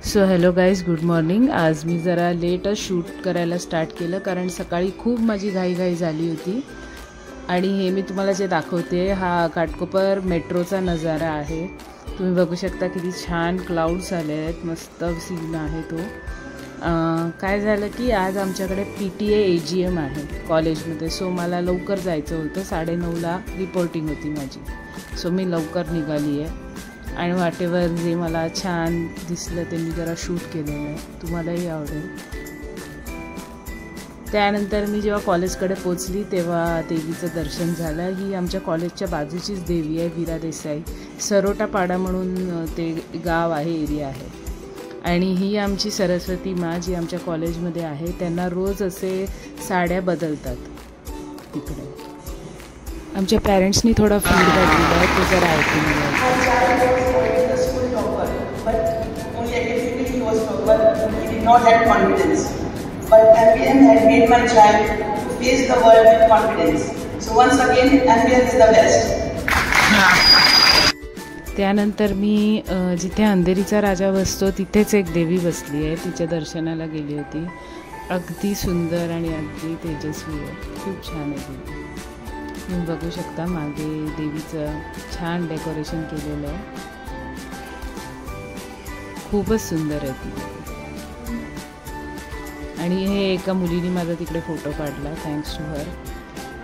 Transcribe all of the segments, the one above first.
So hello guys, good morning. आज मी जरा लेटच शूट करायला स्टार्ट केलं कारण सकाळी खूप माझी घाई झाली होती. आणि हे मी तुम्हाला जे दाखवते हा घाटकोपर मेट्रोचा नजारा आहे. तुम्ही बघू शकता किती छान क्लाउड्स आले आहेत, मस्त सीन आहे तो. काय झालं की आज आमच्याकडे PTA AGM आहे कॉलेजमध्ये. सो मला लवकर जायचं होतं, 9:30ला रिपोर्टिंग होती माझी. सो मी लवकर निघाली आहे आणि वाटेवर जे मला छान दिसलं ते मी जरा शूट केलेलं आहे, तुम्हालाही आवडेल. त्यानंतर मी जेव्हा कॉलेजकडे पोचली तेव्हा देवीचं दर्शन झालं. ही आमच्या कॉलेजच्या बाजूचीच देवी आहे, वीरा देसाई. सरोटापाडा म्हणून ते गाव आहे, एरिया आहे. आणि ही आमची सरस्वती माँ जी आमच्या कॉलेजमध्ये आहे. त्यांना रोज असे साड्या बदलतात तिकडे. आमच्या पॅरेंट्सनी थोडा फीडबॅक दिला आहे, तो जरा ऐकून घ्या. Not had confidence, but MBN had made my child to face the world with confidence. So once again, MBN is the best. त्यानंतर मी जिथे अंधेरीचा राजा बसतो तिथेच एक देवी बसली आहे, तिच्या दर्शनाला गेली होती. अगदी सुंदर आणि अगदी तेजस्वी आहे, खूप छान आहे देवी. तुम्ही बघू शकता मागे देवीचं छान डेकोरेशन केलेलं आहे, खूपच सुंदर आहे ती. आणि हे एका मुलीने माझा तिकडे फोटो काढला, थँक्स टू हर.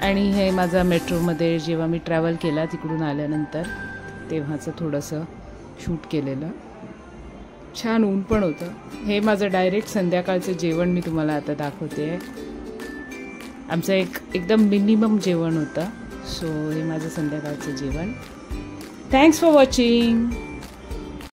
आणि हे माझा मेट्रोमध्ये जेव्हा मी ट्रॅव्हल केला तिकडून आल्यानंतर तेव्हाचं थोडंसं शूट केलेलं. छान ऊन पण होतं. हे माझं डायरेक्ट संध्याकाळचं जेवण मी तुम्हाला आता दाखवते. आमचं एकदम मिनिमम जेवण होतं. सो हे माझं संध्याकाळचं जेवण. Thanks for watching.